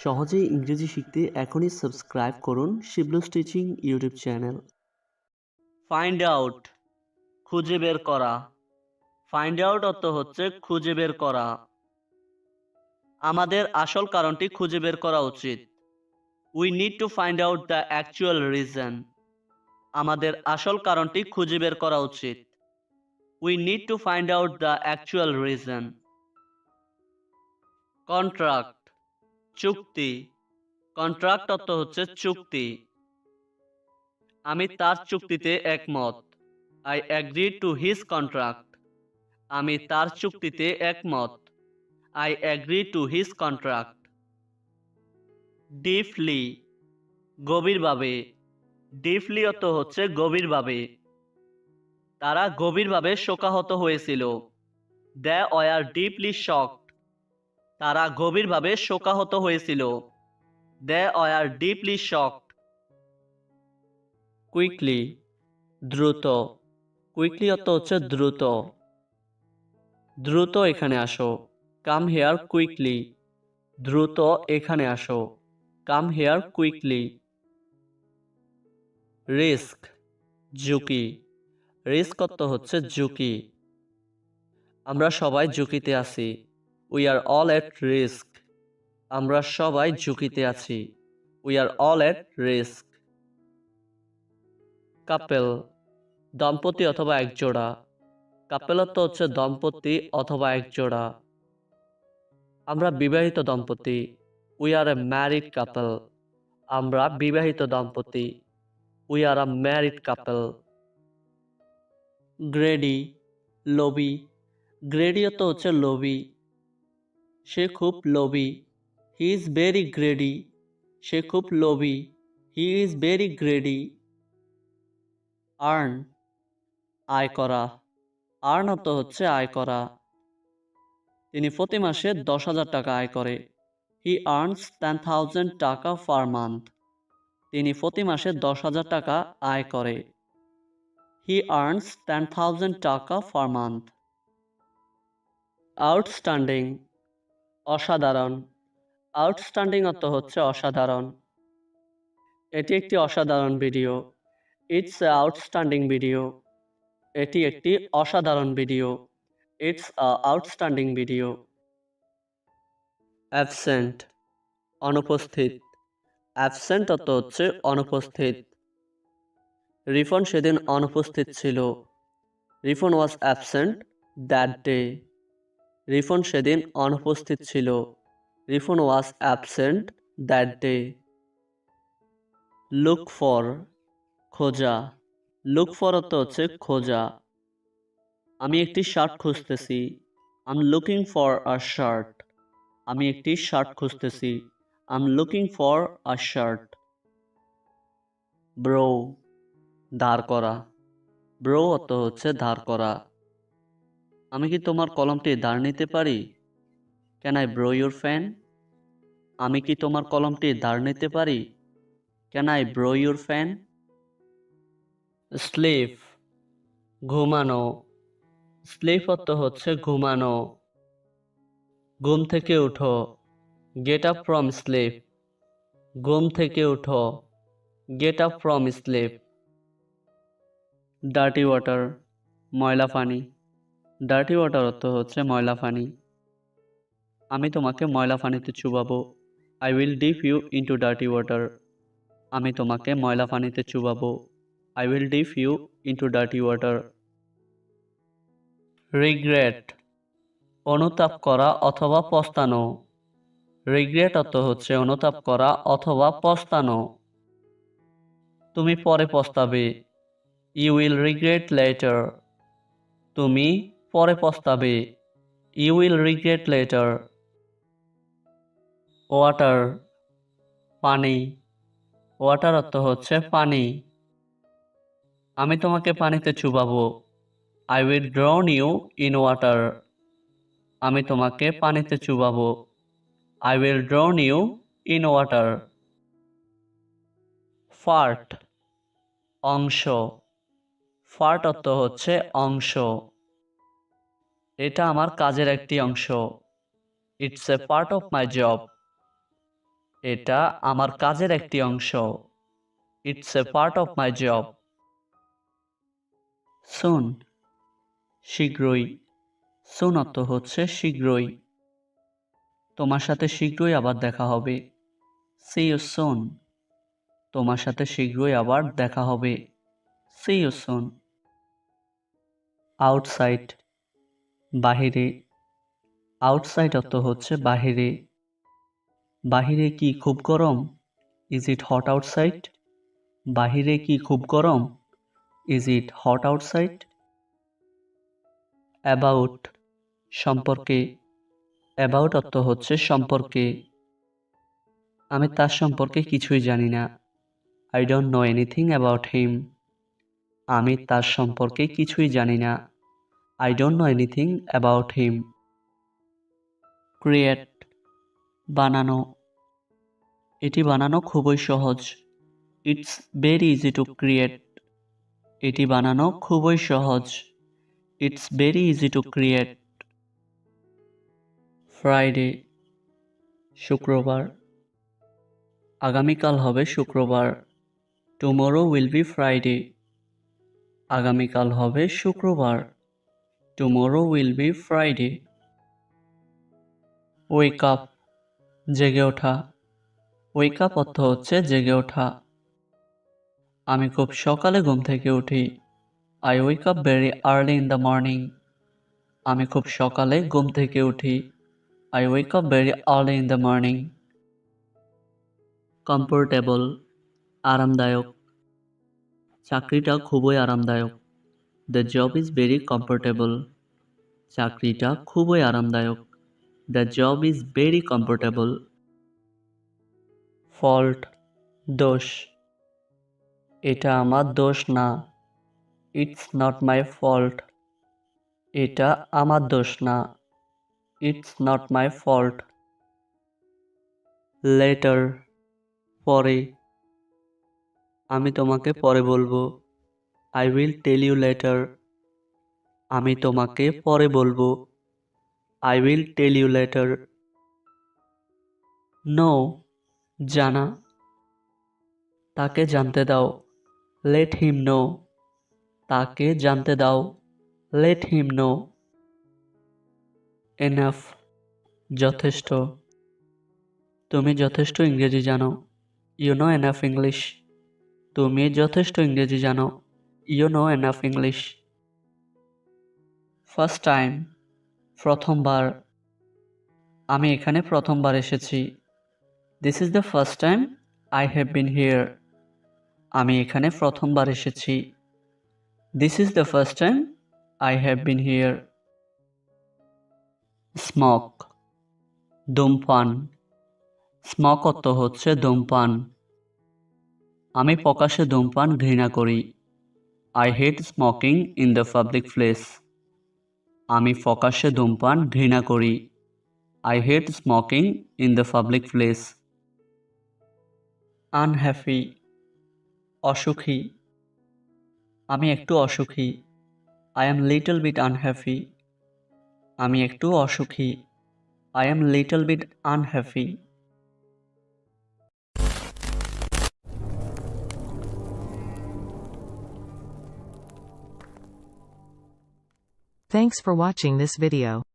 সহজেই ইংরেজি শিখতে এখনই সাবস্ক্রাইব করুন Shiblu's teaching YouTube channel. Find out, খুঁজে বের করা। ফাইন্ড আউট অর্থ হচ্ছে খুঁজে বের করা। আমাদের আসল কারণটি খুঁজে বের করা উচিত। We need to find out the actual reason. আমাদের আসল কারণটি খুঁজে বের করা উচিত। We need to find out the actual reason. Contract, চুক্তি। কন্ট্রাক্ট অর্থ হচ্ছে চুক্তি। আমি তার চুক্তিতে একমত। I agree to his contract. আমি তার চুক্তিতে একমত। I agree to his contract. Deeply, গভীরভাবে। ডিপলি অর্থ হচ্ছে গভীরভাবে। তারা গভীরভাবে শোকাহত হয়েছিল। They were deeply shocked. তারা গভীরভাবে শোকাহত হয়েছিল। They were deeply shocked. Quickly, দ্রুত। কুইকলি অর্থ হচ্ছে দ্রুত। দ্রুত এখানে আসো। Come here quickly. দ্রুত এখানে আসো। Come here quickly. রিস্ক, ঝুঁকি। রিস্ক অর্থ হচ্ছে ঝুঁকি। আমরা সবাই ঝুঁকিতে আছি। We are all at risk. আমরা সবাই ঝুঁকিতে আছি। We are all at risk. Couple, দম্পতি অথবা একজোড়া। কাপেল অর্থ হচ্ছে দম্পতি অথবা একজোড়া। আমরা বিবাহিত দম্পতি। We are a married couple. আমরা বিবাহিত দম্পতি। We are a married couple. Greedy, লোভী। গ্রেডি অর্থ হচ্ছে লোভী। সে খুব লোভী। He is very greedy. সে খুব লোভী। He is very greedy. Earn, আয় করা। আর্ন অর্থ হচ্ছে আয় করা। তিনি প্রতি মাসে 10,000 টাকা আয় করে। হি আর্নস 10,000 টাকা পার মান্থ। তিনি প্রতি মাসে 10,000 টাকা আয় করে। হি আর্নস 10,000 টাকা পার মান্থ। আউটস্ট্যান্ডিং, অসাধারণ। আউটস্ট্যান্ডিং অর্থ হচ্ছে অসাধারণ। এটি একটি অসাধারণ video. It's a outstanding video. এটি একটি অসাধারণ video. It's a outstanding video. Absent, অনুপস্থিত। অ্যাবসেন্ট অর্থ হচ্ছে অনুপস্থিত। রিফন সেদিন অনুপস্থিত ছিল। Rifon was absent that day. Rifon সেদিন অনুপস্থিত ছিল। Rifon was absent that day. Look for, খোঁজা। লুক ফর অর্থ হচ্ছে খোঁজা। আমি একটি শার্ট খুঁজতেছি। I am looking for a shirt. আমি একটি শার্ট খুঁজতেছি। I am looking for a shirt. Bro, ধার করা। ব্রো অর্থ হচ্ছে ধার করা। আমি কি তোমার কলমটি ধার নিতে পারি? Can I borrow your pen? আমি কি তোমার কলমটি ধার নিতে পারি? Can I borrow your pen? Sleep, ঘুমানো। স্লিপ অর্থ হচ্ছে ঘুমানো। ঘুম থেকে উঠো। Get up from sleep. ঘুম থেকে উঠো। Get up from sleep. Dirty water, ময়লা পানি। ডার্টি ওয়াটার অর্থ হচ্ছে ময়লা পানি। আমি তোমাকে ময়লা পানিতে চুবাবো। I will dip you into dirty water. আমি তোমাকে ময়লা পানিতে চুবাবো। I will dip you into dirty water. Regret, অনুতাপ করা অথবা পস্তানো। রিগ্রেট অর্থ হচ্ছে অনুতাপ করা অথবা পস্তানো। তুমি পরে পস্তাবে। You will regret later. তুমি পরে পস্তাবে। You will regret later. Water, পানি। ওয়াটার অর্থ হচ্ছে পানি। আমি তোমাকে পানিতে চুবাবো। I will drown you in water. আমি তোমাকে পানিতে চুবাবো। I will drown you in water. Part, অংশ। ফার্ট অর্থ হচ্ছে অংশ। এটা আমার কাজের একটি অংশ। It's a part of my job. এটা আমার কাজের একটি অংশ। It's a part of my job. সুন, শীঘ্রই। সুন অর্থ হচ্ছে শীঘ্রই। তোমার সাথে শীঘ্রই আবার দেখা হবে। See you soon. তোমার সাথে শীঘ্রই আবার দেখা হবে। See you soon. আউটসাইড, বাহিরে। আউটসাইড অর্থ হচ্ছে বাহিরে। বাহিরে কি খুব গরম? Is it hot outside? বাহিরে কি খুব গরম? Is it hot outside? About, সম্পর্কে। অ্যাবাউট অর্থ হচ্ছে সম্পর্কে। আমি তার সম্পর্কে কিছুই জানি না। I don't know anything about him. আমি তার সম্পর্কে কিছুই জানি না। I don't know anything about him. Create, বানানো। এটি বানানো খুবই সহজ। It's very easy to create. এটি বানানো খুবই সহজ। It's very easy to create. Friday, শুক্রবার। আগামীকাল হবে শুক্রবার। Tomorrow will be Friday. আগামীকাল হবে শুক্রবার। Tomorrow will be Friday. Wake up, জেগে ওঠা। ওয়েক আপ অর্থ হচ্ছে জেগে ওঠা। আমি খুব সকালে ঘুম থেকে উঠি। I wake up very early in the morning. আমি খুব সকালে ঘুম থেকে উঠি। I wake up very early in the morning. Comfortable, আরামদায়ক। চাকরিটা খুবই আরামদায়ক। The job is very comfortable. চাকরিটা খুবই আরামদায়ক। The job is very comfortable. Fault, দোষ। এটা আমার দোষ না। It's not my fault. এটা আমার দোষ না। It's not my fault. Letter, পরে। আমি তোমাকে পরে বলবো। I will tell you later. আমি তোমাকে পরে বলবো। I will tell you later. Know, জানা। তাকে জানতে দাও। Let him know. তাকে জানতে দাও। Let him no. এনাফ, যথেষ্ট। তুমি যথেষ্ট ইংরেজি জানো। You know enough English. তুমি যথেষ্ট ইংরেজি জানো। You know enough English. First time, প্রথমবার। আমি এখানে প্রথমবার এসেছি। This is the first time I have been here. আমি এখানে প্রথমবার এসেছি। This is the first time I have been here. Smoke, ধূমপান। স্মোক অর্থ হচ্ছে ধূমপান। আমি প্রকাশ্যে ধূমপান ঘৃণা করি। I hate smoking in the public place. আমি প্রকাশ্যে ধূমপান ঘৃণা করি। I hate smoking in the public place. Unhappy, অসুখী। আমি একটু অসুখী। I am little bit unhappy. আমি একটু অসুখী। I am little bit unhappy. Thanks for watching this video.